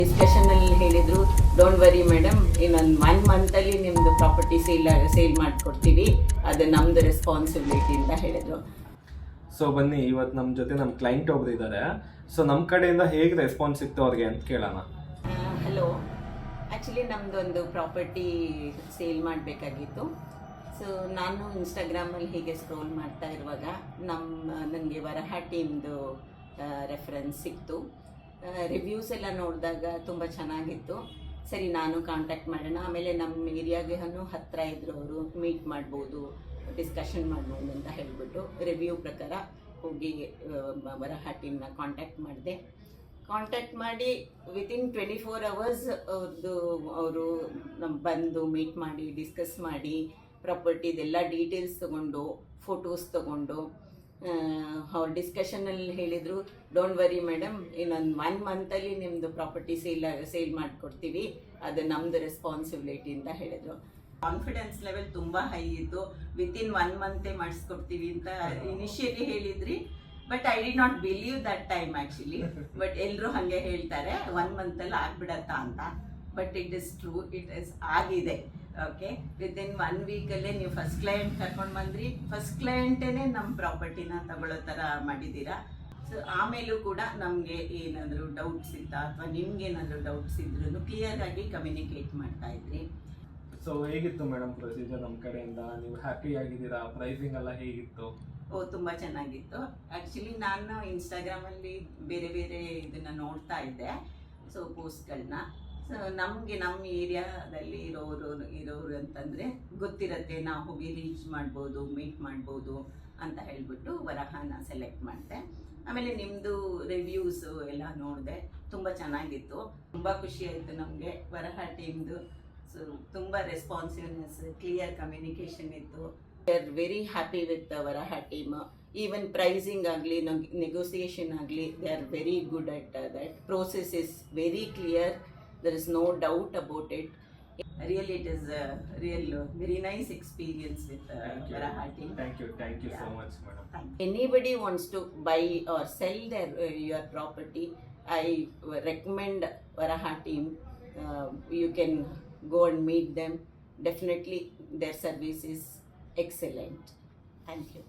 Discussion ಅಲ್ಲಿ ಹೇಳಿದ್ರು, don't worry madam, ಇನ್ನೊಂದು 1 month ಅಲ್ಲಿ ನಿಮ್ದು ಪ್ರಾಪರ್ಟಿ ಸೇಲ್ ಮಾಡ್ಕೊಡ್ತೀವಿ, ಅದು ನಮ್ದು ರೆಸ್ಪಾನ್ಸಿಬಿಲಿಟಿ ಅಂತ ಹೇಳಿದ್ರು. ಸೊ ಬನ್ನಿ, ಇವತ್ತು ನಮ್ಮ ಜೊತೆ ನಮ್ಮ ಕ್ಲೈಂಟ್ ಒಬ್ರು ಇದ್ದಾರೆ. ಸೊ ನಮ್ಮ ಕಡೆಯಿಂದ ಹೇಗೆ ರೆಸ್ಪಾನ್ಸ್ ಸಿಕ್ತು ಅವ್ರಿಗೆ ಅಂತ ಕೇಳೋಣ. ಹಲೋ, ಆ್ಯಕ್ಚುಲಿ ನಮ್ಮದೊಂದು ಪ್ರಾಪರ್ಟಿ ಸೇಲ್ ಮಾಡಬೇಕಾಗಿತ್ತು. ಸೊ ನಾನು ಇನ್ಸ್ಟಾಗ್ರಾಮಲ್ಲಿ ಹೀಗೆ ಸ್ಕ್ರೋಲ್ ಮಾಡ್ತಾ ಇರುವಾಗ ನನಗೆ ವರಹ ಟೀಮ್ದು ರೆಫರೆನ್ಸ್ ಸಿಕ್ತು. ರಿವ್ಯೂಸ್ ಎಲ್ಲ ನೋಡಿದಾಗ ತುಂಬ ಚೆನ್ನಾಗಿತ್ತು. ಸರಿ, ನಾನು ಕಾಂಟ್ಯಾಕ್ಟ್ ಮಾಡೋಣ. ಆಮೇಲೆ ನಮ್ಮ ಏರಿಯಾಗೆ ಹತ್ತಿರ ಇದ್ರು, ಅವರು ಮೀಟ್ ಮಾಡ್ಬೋದು, ಡಿಸ್ಕಷನ್ ಮಾಡ್ಬೋದು ಅಂತ ಹೇಳಿಬಿಟ್ಟು ರಿವ್ಯೂ ಪ್ರಕಾರ ಹೋಗಿ ವರಹ ಟೀಮ್ನ ಕಾಂಟ್ಯಾಕ್ಟ್ ಮಾಡಿ ವಿತಿನ್ 24 hours ಅವರು ಬಂದು ಮೀಟ್ ಮಾಡಿ ಡಿಸ್ಕಸ್ ಮಾಡಿ ಪ್ರಾಪರ್ಟಿದೆಲ್ಲ ಡೀಟೇಲ್ಸ್ ತೊಗೊಂಡು ಫೋಟೋಸ್ ತೊಗೊಂಡು ಅವ್ರ ಡಿಸ್ಕಷನಲ್ಲಿ ಹೇಳಿದರು, ಡೋಂಟ್ ವರಿ ಮೇಡಮ್, ಇನ್ನೊಂದು 1 month ಅಲ್ಲಿ ನಿಮ್ಮದು ಪ್ರಾಪರ್ಟಿ ಸೇಲ್ ಮಾಡಿಕೊಡ್ತೀವಿ, ಅದು ನಮ್ಮದು ರೆಸ್ಪಾನ್ಸಿಬಿಲಿಟಿ ಅಂತ ಹೇಳಿದರು. ಕಾನ್ಫಿಡೆನ್ಸ್ ಲೆವೆಲ್ ತುಂಬ ಹೈ ಇತ್ತು. ವಿತಿನ್ 1 month ಮಾಡಿಸ್ಕೊಡ್ತೀವಿ ಅಂತ ಇನಿಷಿಯಲಿ ಹೇಳಿದ್ರಿ. But I did not believe that time actually. But ಎಲ್ಲರೂ ಹಾಗೆ ಹೇಳ್ತಾರೆ 1 month ಅಲ್ಲಿ ಆಗ್ಬಿಡತ್ತಾ ಅಂತ. But it is true, it is ಆಗಿದೆ. ಓಕೆ, ವಿತಿನ್ 1 week ನೀವು ಫಸ್ಟ್ ಕ್ಲೈಂಟ್ ಕರ್ಕೊಂಡು ಬಂದ್ರಿ. ಫಸ್ಟ್ ಕ್ಲೈಂಟೇನೆ ನಮ್ಮ ಪ್ರಾಪರ್ಟಿನ ತಗೊಳ್ಳೋ ಥರ ಮಾಡಿದ್ದೀರಾ. ಸೊ ಆಮೇಲೂ ಕೂಡ ನಮಗೆ ಏನಾದರೂ ಡೌಟ್ಸ್ ಇತ್ತಾ ಅಥವಾ ನಿಮ್ಗೆ ಏನಾದರೂ ಡೌಟ್ಸ್ ಇದ್ರೂ ಕ್ಲಿಯರ್ ಆಗಿ ಕಮ್ಯುನಿಕೇಟ್ ಮಾಡ್ತಾ ಇದ್ರಿ. ಸೊ ಹೇಗಿತ್ತು ಮೇಡಮ್ ಪ್ರೊಸೀಜರ್ ನಮ್ಮ ಕಡೆಯಿಂದ? ನೀವು ಹ್ಯಾಪಿ ಆಗಿದ್ದೀರಾ? ಪ್ರೈಸಿಂಗ್ ಎಲ್ಲ ಹೇಗಿತ್ತು? ತುಂಬ ಚೆನ್ನಾಗಿತ್ತು. ಆ್ಯಕ್ಚುಲಿ ನಾನು ಇನ್ಸ್ಟಾಗ್ರಾಮಲ್ಲಿ ಬೇರೆ ಇದನ್ನು ನೋಡ್ತಾ ಇದ್ದೆ, ಸೊ ಪೋಸ್ಟ್ಗಳನ್ನ. ಸೊ ನಮಗೆ ನಮ್ಮ ಏರಿಯಾದಲ್ಲಿ ಇರೋರು ಅಂತಂದರೆ ಗೊತ್ತಿರುತ್ತೆ, ನಾವು ಹೋಗಿ ರೀಚ್ ಮಾಡ್ಬೋದು, ಮೀಟ್ ಮಾಡ್ಬೋದು ಅಂತ ಹೇಳಿಬಿಟ್ಟು ವರಹನ ಸೆಲೆಕ್ಟ್ ಮಾಡಿದೆ. ಆಮೇಲೆ ನಿಮ್ಮದು ರಿವ್ಯೂಸು ಎಲ್ಲ ನೋಡಿದೆ, ತುಂಬ ಚೆನ್ನಾಗಿತ್ತು. ತುಂಬ ಖುಷಿ ಆಯಿತು ನಮಗೆ ವರಹ ಟೀಮ್ದು. ಸೊ ತುಂಬ ರೆಸ್ಪಾನ್ಸಿವ್ನೆಸ್, ಕ್ಲಿಯರ್ ಕಮ್ಯುನಿಕೇಷನ್ ಇತ್ತು. We are very happy with Varaha team. Even pricing ಆಗಲಿ, ನೆಗೋಸಿಯೇಷನ್ ಆಗಲಿ, they are very good at that. Process is very clear. There is no doubt about it. Really, it is a very nice experience with Varaha team. Thank you so much, madam. Anybody wants to buy or sell your property, I recommend Varaha team. You can go and meet them. Definitely, their service is excellent. Thank you.